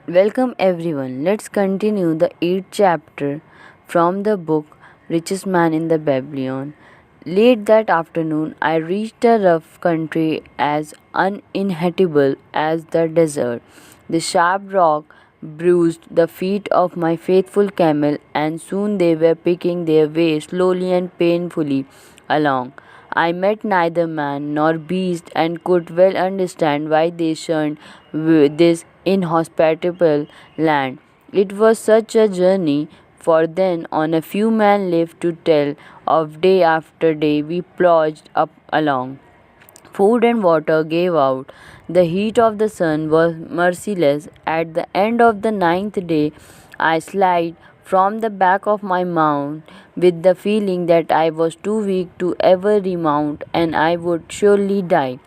Welcome everyone. Let's continue the 8th chapter from the book Richest Man in the Babylon. Late that afternoon, I reached a rough country as uninhabitable as the desert. The sharp rock bruised the feet of my faithful camel, and soon they were picking their way slowly and painfully along. I met neither man nor beast and could well understand why they shunned this inhospitable land. It was such a journey, for then on a few men lived to tell of day after day we ploughed up along. Food and water gave out. The heat of the sun was merciless. At the end of the ninth day, I slid from the back of my mount with the feeling that I was too weak to ever remount and I would surely die.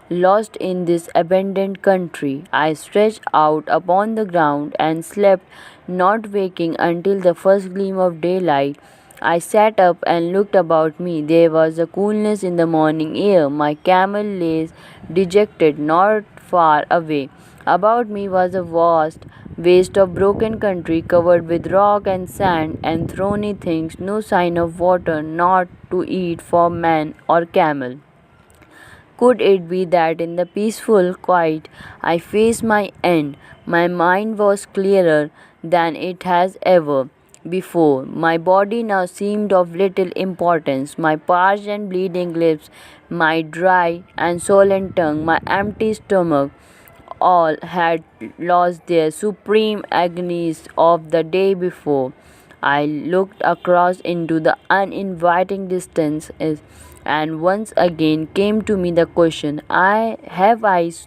Lost in this abandoned country, I stretched out upon the ground and slept, not waking until the first gleam of daylight. I sat up and looked about me. There was a coolness in the morning air. My camel lay dejected not far away. About me was a vast waste of broken country covered with rock and sand and thorny things, no sign of water, not to eat for man or camel. Could it be that in the peaceful quiet I faced my end, my mind was clearer than it has ever before? My body now seemed of little importance. My parched and bleeding lips, my dry and swollen tongue, my empty stomach, all had lost their supreme agonies of the day before. I looked across into the uninviting distances, and once again came to me the question, I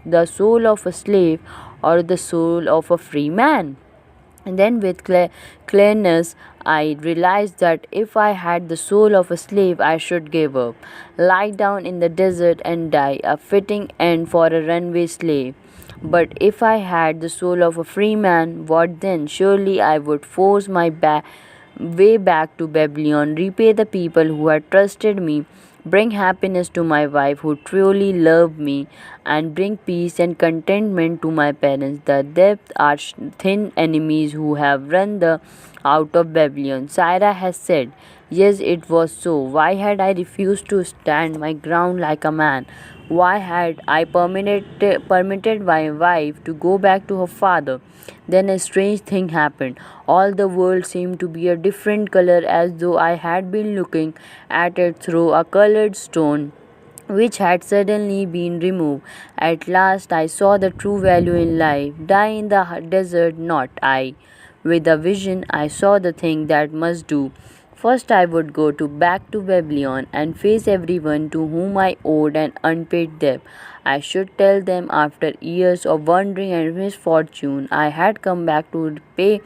the soul of a slave or the soul of a free man? And then, with clearness, I realized that if I had the soul of a slave, I should give up, lie down in the desert and die, a fitting end for a runaway slave. But if I had the soul of a free man, what then? Surely I would force my way back to Babylon, repay the people who had trusted me, bring happiness to my wife who truly loved me, and bring peace and contentment to my parents, the depth are thin enemies who have run the out of Babylon. Syra has said, yes, it was so. Why had I refused to stand my ground like a man? Why had I permitted my wife to go back to her father? Then a strange thing happened. All the world seemed to be a different color, as though I had been looking at it through a colored stone which had suddenly been removed. At last I saw the true value in life. Die in the desert, not I. With a vision, I saw the thing that must do. First, I would go back to Babylon and face everyone to whom I owed an unpaid debt. I should tell them after years of wandering and misfortune, I had come back to pay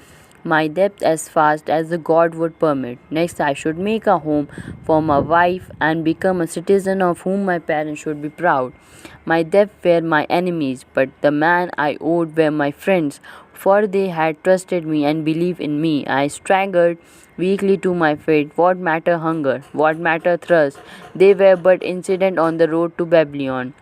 my debt as fast as the God would permit. Next, I should make a home for my wife and become a citizen of whom my parents should be proud. My debt were my enemies, but the man I owed were my friends, for they had trusted me and believed in me. I staggered weakly to my fate. What matter hunger? What matter thirst? They were but incident on the road to Babylon.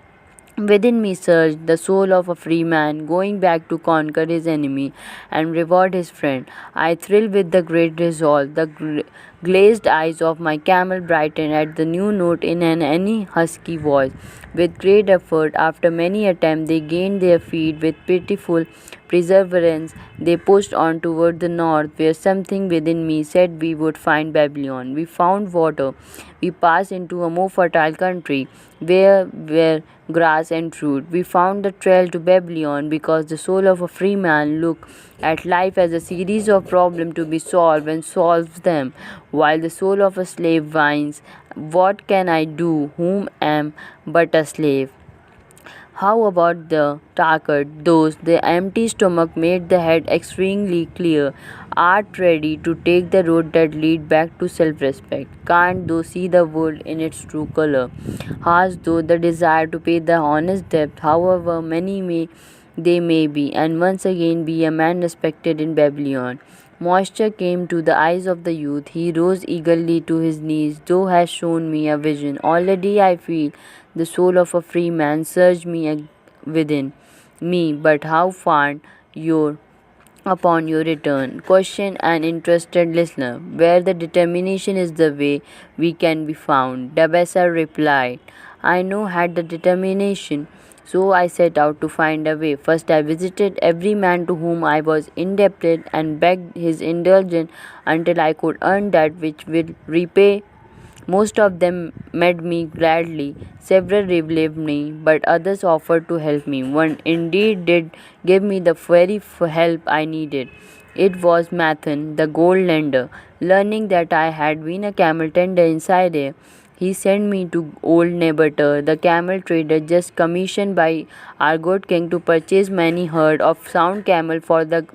Within me surged the soul of a free man going back to conquer his enemy and reward his friend. I thrilled with the great resolve. The glazed eyes of my camel brightened at the new note in any husky voice. With great effort, after many attempts, they gained their feet with pitiful perseverance. They pushed on toward the north, where something within me said we would find Babylon. We found water. We passed into a more fertile country, where were grass and fruit. We found the trail to Babylon because the soul of a free man looked at life as a series of problems to be solved and solves them, while the soul of a slave whines, what can I do, whom am but a slave? How about the tankard? Those the empty stomach made the head extremely clear. Art ready to take the road that lead back to self-respect. Can't thou see the world in its true color? Hast thou the desire to pay the honest debt, however many they may be, and once again be a man respected in Babylon? Moisture came to the eyes of the youth. He rose eagerly to his knees. Thou hast shown me a vision. Already I feel the soul of a free man surge me within me. But how far your upon your return. Question an interested listener. Where the determination is the way, we can be found. Dabesa replied, I know had the determination, so I set out to find a way. First I visited every man to whom I was indebted and begged his indulgence until I could earn that which will repay. Most of them met me gladly, several relieved me, but others offered to help me. One indeed did give me the very help I needed. It was Mathan, the gold lender. Learning that I had been a camel tender inside there, he sent me to old Nebuchadnezzar, the camel trader just commissioned by our good king to purchase many herd of sound camel for the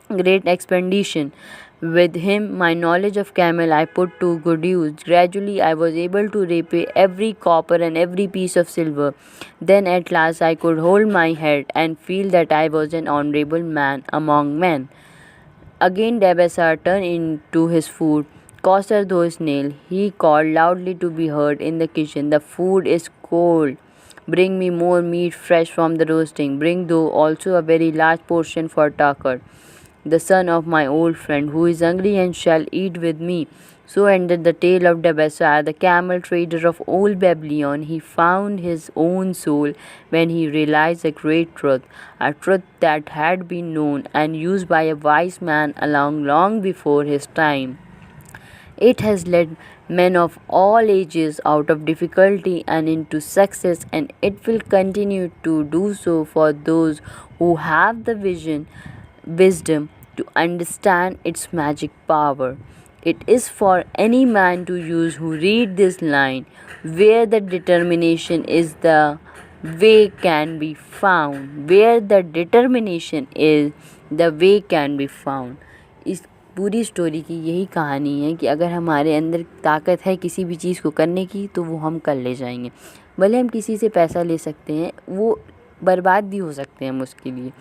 great expedition. With him, my knowledge of camel I put to good use. Gradually, I was able to repay every copper and every piece of silver. Then, at last, I could hold my head and feel that I was an honorable man among men. Again, Debasar turned into his food. Coarser though his nail, he called loudly to be heard in the kitchen. The food is cold. Bring me more meat fresh from the roasting. Bring though also a very large portion for Tucker, the son of my old friend, who is hungry and shall eat with me. So ended the tale of Debasar, the camel trader of old Babylon. He found his own soul when he realized a great truth, a truth that had been known and used by a wise man long before his time. It has led men of all ages out of difficulty and into success, and it will continue to do so for those who have the wisdom to understand its magic power. It is for any man to use who read this line. Where the determination is, the way can be found. Where the determination is, the way can be found. इस पूरी story की यही कहानी है कि अगर हमारे अंदर ताकत है किसी भी चीज़ को करने की तो वो हम कर ले जाएंगे। भले हम किसी से पैसा ले सकते हैं, वो बर्बाद भी हो सकते हैं, हम उसके लिए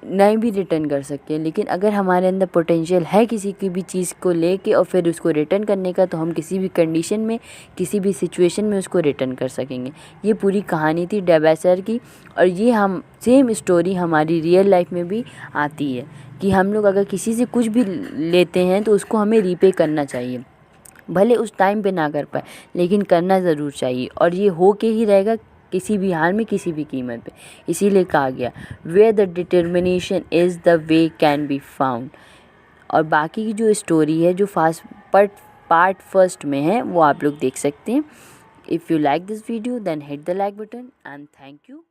नहीं भी रिटर्न कर सकते हैं, लेकिन अगर हमारे अंदर पोटेंशियल है किसी की भी चीज़ को लेके और फिर उसको रिटर्न करने का, तो हम किसी भी कंडीशन में किसी भी सिचुएशन में उसको रिटर्न कर सकेंगे। ये पूरी कहानी थी डेबेसर की, और ये हम सेम स्टोरी हमारी रियल लाइफ में भी आती है कि हम लोग अगर किसी से कुछ भी लेते हैं तो उसको हमें रीपे करना चाहिए। भले उस टाइम पे ना कर पाए, लेकिन करना ज़रूर चाहिए, और ये हो के ही रहेगा किसी भी हाल में, किसी भी कीमत पे। इसीलिए कहा गया where the determination is the way can be found. और बाकी की जो स्टोरी है जो पार्ट फर्स्ट में है वो आप लोग देख सकते हैं। If you like this video then hit the like button and thank you.